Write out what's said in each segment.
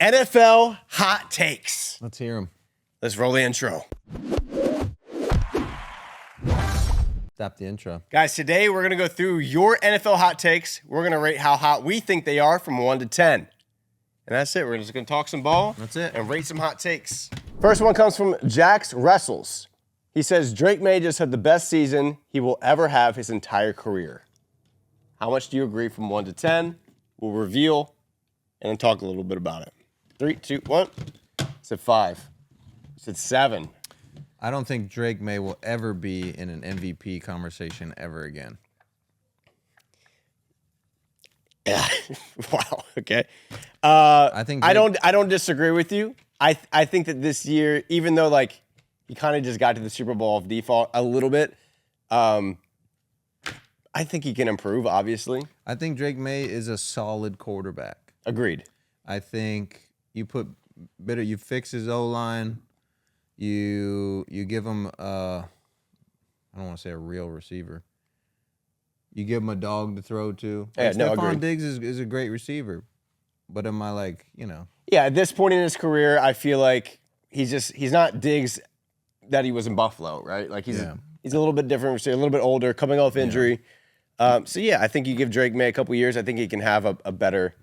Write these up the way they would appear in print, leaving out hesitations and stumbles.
NFL hot takes. Let's hear them. Let's roll the intro. Stop the intro. Guys, today we're going to go through your NFL hot takes. We're going to rate how hot we think they are from 1 to 10. And that's it. We're just going to talk some ball. That's it. And rate some hot takes. First one comes from Jax Wrestles. He says, Drake May just had the best season he will ever have his entire career. How much do you agree from 1 to 10? We'll reveal and then talk a little bit about it. 3, 2, 1. I said 5. I said 7. I don't think Drake May will ever be in an MVP conversation ever again. Yeah. Wow. Okay. I think I don't disagree with you. I think that this year, even though like he kind of just got to the Super Bowl of default a little bit, I think he can improve. Obviously. I think Drake May is a solid quarterback. Agreed. I think you fix his O-line. You give him I don't want to say a real receiver. You give him a dog to throw to. Yeah, no, Stephon agreed. Diggs is a great receiver. But am I like, Yeah, at this point in his career, I feel like he's not Diggs that he was in Buffalo, right? Like he's a little bit different receiver, a little bit older, coming off injury. So I think you give Drake May a couple years, I think he can have a better.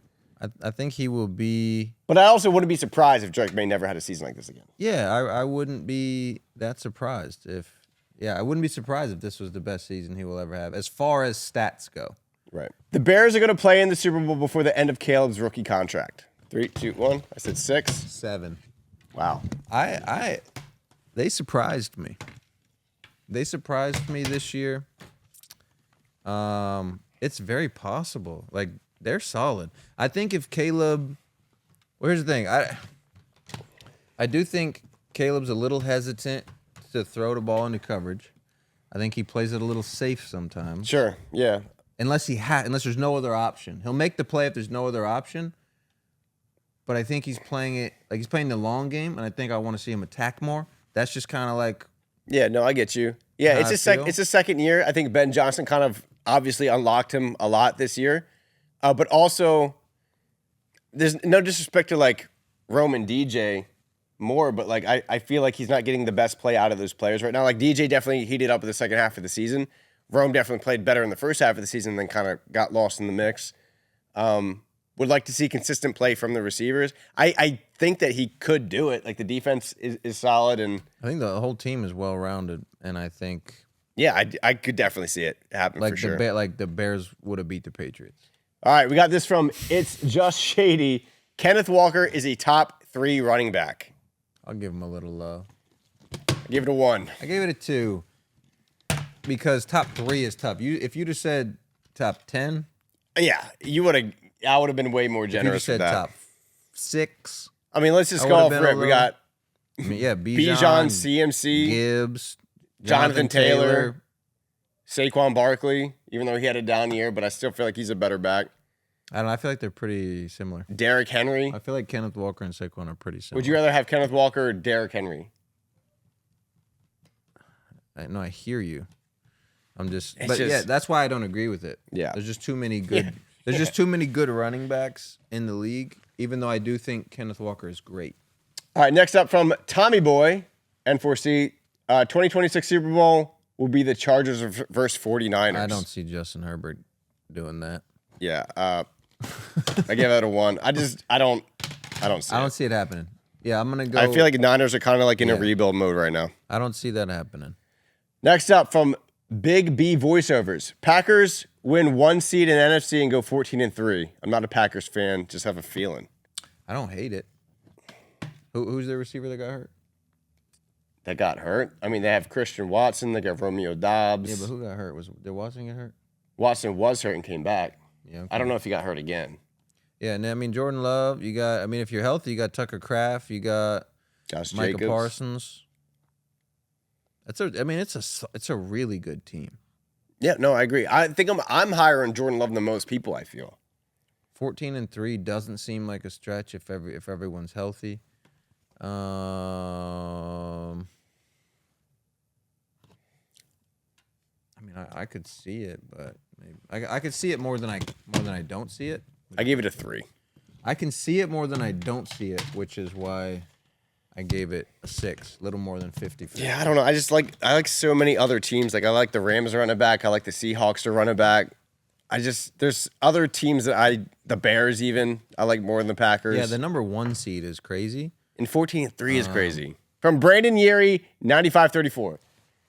I think he will be. But I also wouldn't be surprised if Drake May never had a season like this again. Yeah, I wouldn't be that surprised if. Yeah, I wouldn't be surprised if this was the best season he will ever have, as far as stats go. Right. The Bears are going to play in the Super Bowl before the end of Caleb's rookie contract. 3, 2, 1. I said 6. 7. Wow. They surprised me. They surprised me this year. It's very possible. Like, they're solid. I think if Caleb, well, here's the thing. I do think Caleb's a little hesitant to throw the ball into coverage. I think he plays it a little safe sometimes. Sure. Yeah. Unless there's no other option. He'll make the play if there's no other option. But I think he's playing it like he's playing the long game, and I think I want to see him attack more. That's just kind of like. Yeah. No, I get you. Yeah, it's a second year. I think Ben Johnson kind of obviously unlocked him a lot this year. But also, there's no disrespect to like Roman DJ more, but like I feel like he's not getting the best play out of those players right now. Like DJ definitely heated up in the second half of the season. Rome definitely played better in the first half of the season, then kind of got lost in the mix. Would like to see consistent play from the receivers. I think that he could do it. Like the defense is solid, and I think the whole team is well rounded, and I think. Yeah, I could definitely see it happen for sure. The Bears would have beat the Patriots. All right, we got this from It's Just Shady. Kenneth Walker is a top 3 running back. I'll give him a little love. I give it a 1. I gave it a 2 because top 3 is tough. If you'd have said top 10, yeah, I would have been way more generous if you with said that. top 6. I mean, let's just go off rip. We got Bijan, CMC, Gibbs, Jonathan Taylor, Saquon Barkley, even though he had a down year, but I still feel like he's a better back. I don't know. I feel like they're pretty similar. Derrick Henry. I feel like Kenneth Walker and Saquon are pretty similar. Would you rather have Kenneth Walker or Derrick Henry? No, I hear you. Yeah, that's why I don't agree with it. Yeah. There's just too many good. Yeah. There's just too many good running backs in the league. Even though I do think Kenneth Walker is great. All right, next up from Tommy Boy, N4C, 2026 Super Bowl will be the Chargers versus 49ers. I don't see Justin Herbert doing that. Yeah, I give that a 1. I don't see it. I don't see it happening. Yeah, I'm gonna go. I feel like the Niners are kind of like in a rebuild mode right now. I don't see that happening. Next up from Big B Voiceovers, Packers win 1 seed in NFC and go 14-3. I'm not a Packers fan, just have a feeling. I don't hate it. Who's the receiver that got hurt? That got hurt? I mean, they have Christian Watson, they got Romeo Doubs. Yeah, but who got hurt? Did Watson get hurt? Watson was hurt and came back. Yeah, okay. I don't know if he got hurt again. Yeah, and I mean Jordan Love. You got. I mean, if you're healthy, you got Tucker Kraft. You got Josh Micah Jacobs. Parsons. It's a really good team. Yeah, no, I agree. I think I'm higher on Jordan Love than most people. I feel 14-3 doesn't seem like a stretch if everyone's healthy. I mean, I could see it, but maybe I could see it more than I don't see it. I gave it a 3. I can see it more than I don't see it, which is why I gave it a 6, a little more than 50. Yeah, I don't know. I like so many other teams. Like I like the Rams running back. I like the Seahawks to running back. There's other teams that the Bears even, I like more than the Packers. Yeah, the number 1 seed is crazy. And 14-3 is crazy. From Brandon Yeary, 95-34.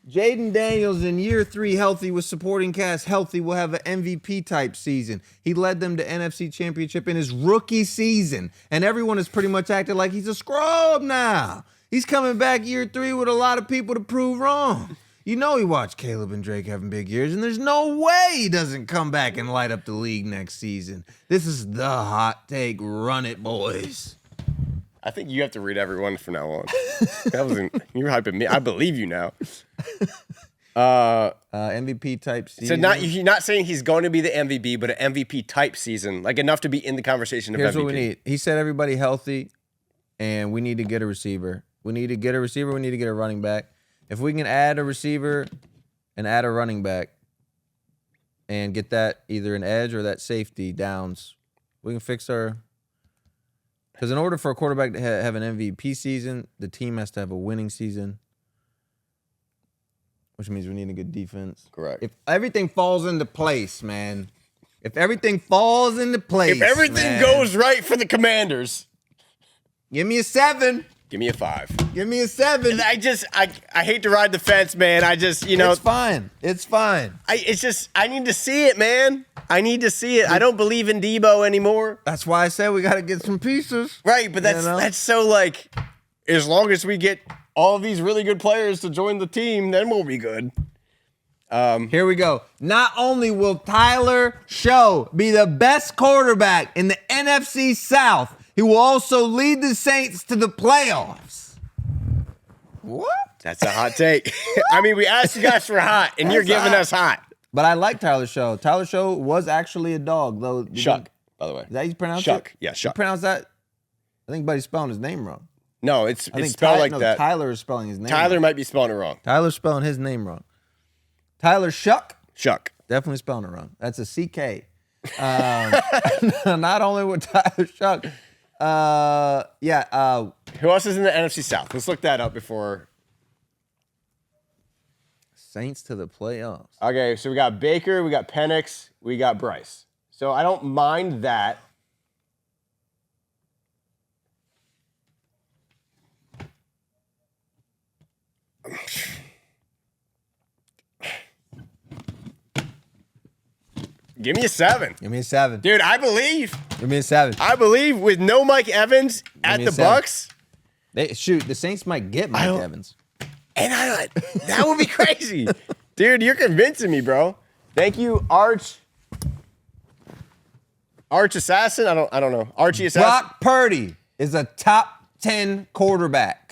Jaden Daniels in year 3 healthy with supporting cast healthy will have an MVP type season. He led them to NFC Championship in his rookie season, and everyone has pretty much acted like he's a scrub now. He's coming back year 3 with a lot of people to prove wrong. You know he watched Caleb and Drake having big years, and there's no way he doesn't come back and light up the league next season. This is the hot take. Run it, boys. I think you have to read everyone from now on. You're hyping me. I believe you now. MVP type season. So you're not saying he's going to be the MVP, but an MVP type season, like enough to be in the conversation of Here's MVP. What we need. He said everybody healthy, and we need to get a receiver. We need to get a receiver. We need to get a running back. If we can add a receiver and add a running back and get that either an edge or that safety downs, we can fix our. Because in order for a quarterback to have an MVP season, the team has to have a winning season, which means we need a good defense. Correct. If everything falls into place, man. If everything falls into place, if everything goes right for the Commanders, give me a 7. Give me a 5. Give me a 7. And I hate to ride the fence, man. It's fine. It's fine. I need to see it, man. I need to see it. I don't believe in Debo anymore. That's why I said we got to get some pieces. Right, but that's so like, as long as we get all of these really good players to join the team, then we'll be good. Here we go. Not only will Tyler Show be the best quarterback in the NFC South, he will also lead the Saints to the playoffs. What? That's a hot take. I mean, we asked you guys for hot, and you're giving us hot. But I like Tyler Show. Tyler Show was actually a dog, though. Shuck, by the way. Is that how you pronounce it? Shuck. Yeah, Shuck. You pronounce that? I think Buddy's spelling his name wrong. No, it's spelled like that. Tyler is spelling his name Tyler wrong. might be spelling it wrong. Tyler's spelling his name wrong. Tyler Shuck? Shuck. Definitely spelling it wrong. That's a CK. Not only with Tyler Shuck. Who else is in the NFC South? Let's look that up before. Saints to the playoffs. Okay, so we got Baker, we got Penix, we got Bryce. So I don't mind that. Give me a 7. Give me a 7. Dude, I believe. Give me a 7. I believe with no Mike Evans at the Bucks. The Saints might get Mike Evans. And that would be crazy. Dude, you're convincing me, bro. Thank you, Arch Assassin. I don't know. Archie Assassin. Brock Purdy is a top 10 quarterback.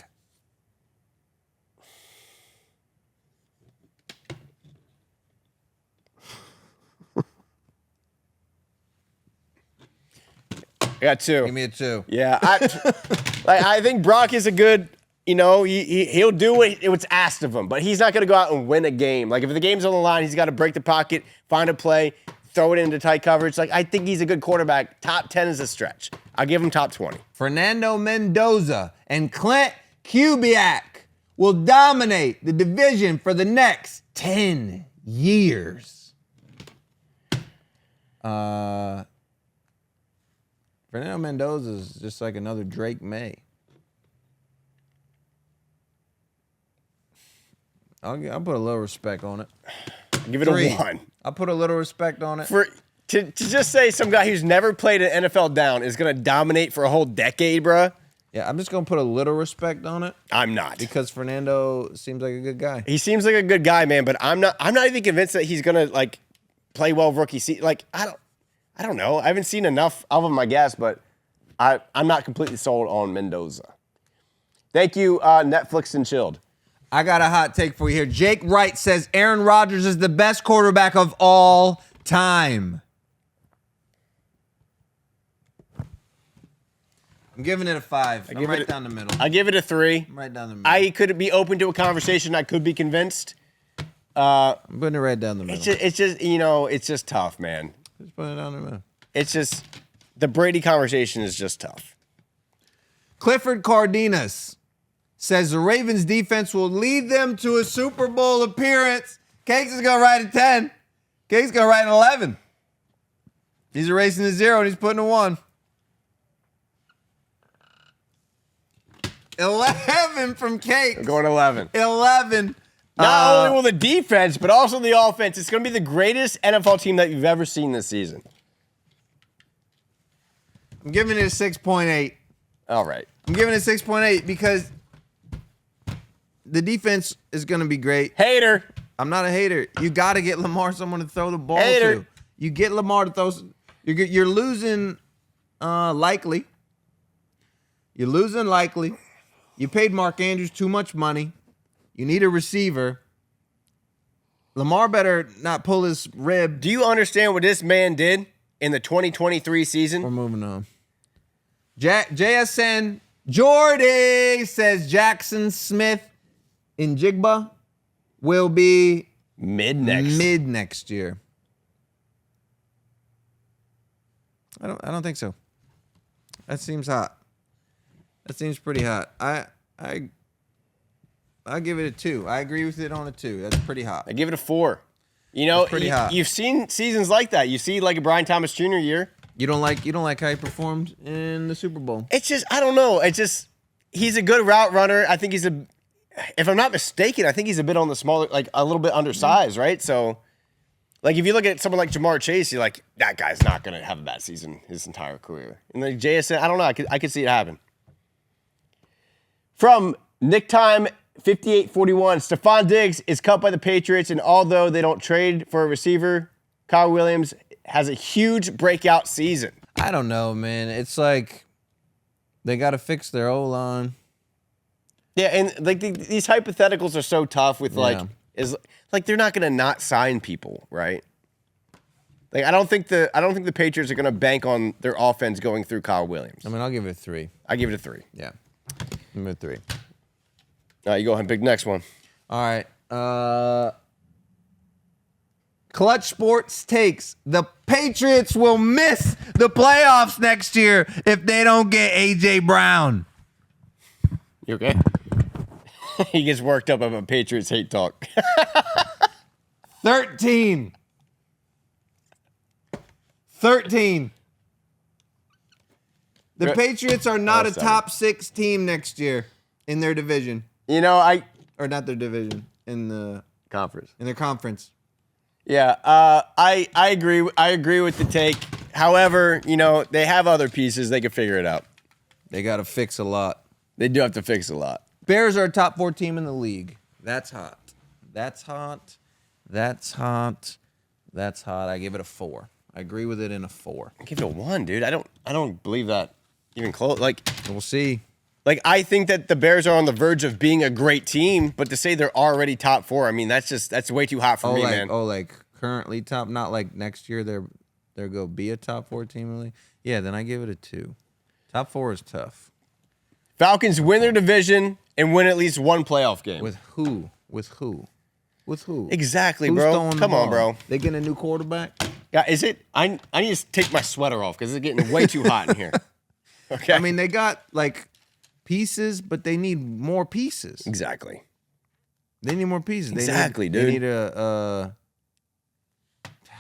I got 2. Give me a 2. Yeah, I think Brock is a good. He'll do what's asked of him, but he's not going to go out and win a game. Like if the game's on the line, he's got to break the pocket, find a play, throw it into tight coverage. Like I think he's a good quarterback. Top 10 is a stretch. I'll give him top 20. Fernando Mendoza and Clint Kubiak will dominate the division for the next 10 years. Fernando Mendoza is just like another Drake May. I'll put a little respect on it. Give it 3. a 1. I'll put a little respect on it. To just say some guy who's never played an NFL down is going to dominate for a whole decade, bruh. Yeah, I'm just going to put a little respect on it. I'm not. Because Fernando seems like a good guy. He seems like a good guy, man, but I'm not even convinced that he's going to like play well rookie season. Like I don't know. I haven't seen enough of him, I guess, but I'm not completely sold on Mendoza. Thank you, Netflix and Chilled. I got a hot take for you here. Jake Wright says Aaron Rodgers is the best quarterback of all time. I'm giving it a 5. I'm right down the middle. I give it a 3. I'm right down the middle. I could be open to a conversation. I could be convinced. I'm putting it right down the middle. It's just it's just tough, man. Just put it down the middle. It's just the Brady conversation is just tough. Clifford Cardenas says the Ravens defense will lead them to a Super Bowl appearance. Cakes is going to write a 10. Cakes going to write an 11. He's erasing a 0 and he's putting a 1. 11 from Cakes. We're going 11. 11. Not only will the defense, but also the offense. It's going to be the greatest NFL team that you've ever seen this season. I'm giving it a 6.8. All right. I'm giving it a 6.8 because the defense is going to be great. Hater. I'm not a hater. You got to get Lamar someone to throw the ball Hater. to. You get Lamar to throw. You're losing likely. You're losing likely. You paid Mark Andrews too much money. You need a receiver. Lamar better not pull his rib. Do you understand what this man did in the 2023 season? We're moving on. JSN Jordy says Jackson Smith in Jigba will be Mid next year. I don't think so. That seems hot. That seems pretty hot. I'll give it a 2. I agree with it on a 2. That's pretty hot. I give it a 4. You know, pretty hot. You've seen seasons like that. You see like a Brian Thomas Jr. year. You don't like how he performed in the Super Bowl. It's just, I don't know. It's just, he's a good route runner. I think if I'm not mistaken, I think he's a bit on the smaller, like a little bit undersized, right? So, like if you look at someone like Jamar Chase, you're like, that guy's not going to have a bad season his entire career. And like JSN, I don't know. I could see it happen. From Nick Time 5841, Stephon Diggs is cut by the Patriots, and although they don't trade for a receiver, Kyle Williams has a huge breakout season. I don't know, man. It's like they got to fix their O-line. Yeah, and like these hypotheticals are so tough with like they're not gonna not sign people, right? Like I don't think the Patriots are gonna bank on their offense going through Kyle Williams. I mean, I'll give it a 3. I give it a 3. Yeah, give it a 3. All right, you go ahead and pick the next one. All right. Clutch Sports takes the Patriots will miss the playoffs next year if they don't get A.J. Brown. You okay? He gets worked up about Patriots hate talk. 13. The Patriots are not a top 6 team next year in their division. You know, or not their division, in the conference. In their conference. Yeah, I agree. I agree with the take. However, you know, they have other pieces. They can figure it out. They got to fix a lot. They do have to fix a lot. Bears are a top 4 team in the league. That's hot. That's hot. That's hot. That's hot. I give it a 4. I agree with it in a 4. I give it a 1, dude. I don't believe that even close. Like we'll see. Like I think that the Bears are on the verge of being a great team, but to say they're already top 4, I mean that's way too hot for me, man. Like currently top, not like next year they're go be a top 4 team in the league. Yeah, then I give it a 2. Top 4 is tough. Falcons win their division and win at least one playoff game. With who? With who? With who? Exactly, Who's bro. Come on, bro. They getting a new quarterback? Yeah, is it? I need to take my sweater off because it's getting way too hot in here. Okay. I mean, they got like pieces, but they need more pieces. Exactly. They need more pieces. Exactly, dude.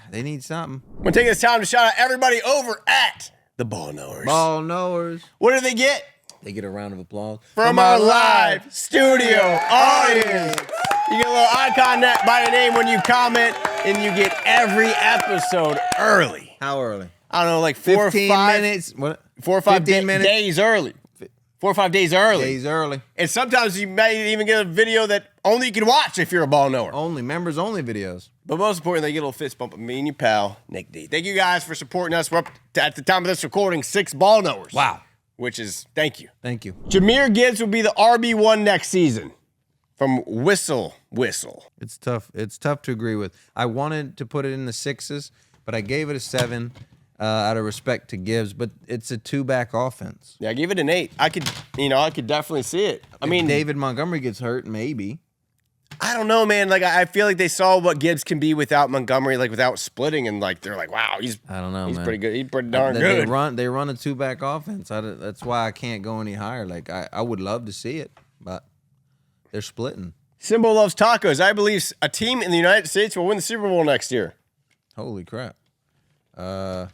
They need something. I'm gonna take this time to shout out everybody over at the Ball Knowers. Ball Knowers. What do they get? They get a round of applause from our live studio audience. You get a little icon by your name when you comment, and you get every episode early. How early? I don't know, like 4 or 5 minutes. What? 4 or 5 days early. 4 or 5 days early. Days early. And sometimes you may even get a video that only you can watch if you're a Ball Knower. Only members only videos. But most importantly, they get a little fist bump with me and your pal, Nick D. Thank you guys for supporting us. We're up to, at the time of this recording, 6 Ball Knowers. Wow. Which is, thank you. Thank you. Jahmyr Gibbs will be the RB1 next season. From Whistle. It's tough. It's tough to agree with. I wanted to put it in the 6s, but I gave it a 7 out of respect to Gibbs. But it's a 2-back offense. Yeah, I gave it an 8. I could definitely see it. I mean, David Montgomery gets hurt, maybe. I don't know, man. Like I feel like they saw what Gibbs can be without Montgomery, like without splitting, and like they're like, wow, he's man. pretty good. He's pretty darn good. They run a 2-back offense. That's why I can't go any higher. Like I would love to see it, but they're splitting. Simbo loves tacos. I believe a team in the United States will win the Super Bowl next year. Holy crap. Yeah,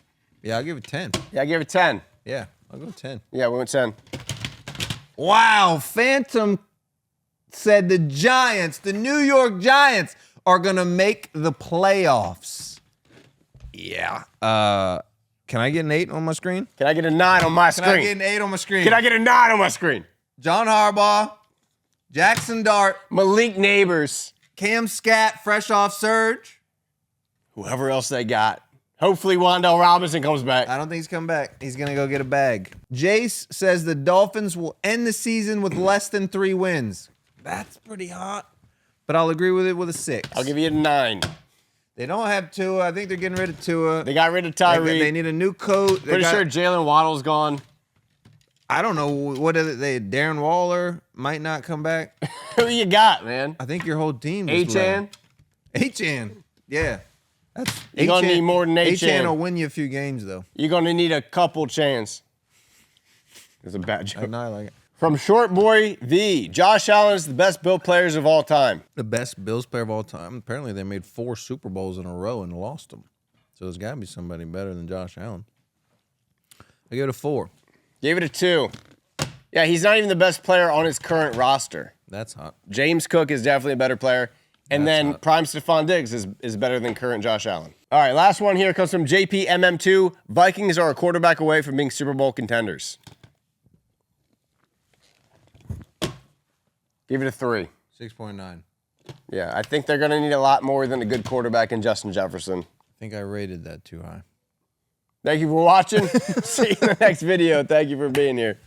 I'll give it 10. Yeah, I give it 10. Yeah, I'll go 10. Yeah, we went 10. Wow, Phantom said the Giants, the New York Giants, are going to make the playoffs. Yeah. Can I get an 8 on my screen? Can I get a 9 on my screen? Can I get an 8 on my screen? Can I get a 9 on my screen? John Harbaugh, Jackson Dart, Malik Neighbors, Cam Scat, fresh off surge. Whoever else they got. Hopefully Wan'Dale Robinson comes back. I don't think he's coming back. He's going to go get a bag. Jace says the Dolphins will end the season with less than 3 wins. That's pretty hot. But I'll agree with it with a 6. I'll give you a 9. They don't have Tua. I think they're getting rid of Tua. They got rid of Tyree. They need a new coach. Pretty sure Jalen Waddle's gone. I don't know. What are they? Darren Waller might not come back. Who you got, man? I think your whole team. Achane? Achane. Yeah. You're going to need more than Achane. Achane will win you a few games, though. You're going to need a couple chance. It's a bad joke. I like it. From Short Boy V, Josh Allen is the best Bill players of all time. The best Bills player of all time. Apparently, they made 4 Super Bowls in a row and lost them. So there's got to be somebody better than Josh Allen. I give it a 4. Gave it a 2. Yeah, he's not even the best player on his current roster. That's hot. James Cook is definitely a better player. And That's then hot. Prime Stephon Diggs is better than current Josh Allen. All right, last one here comes from JPMM2. Vikings are a quarterback away from being Super Bowl contenders. Give it a 3. 6.9. Yeah, I think they're going to need a lot more than a good quarterback in Justin Jefferson. I think I rated that too high. Thank you for watching. See you in the next video. Thank you for being here.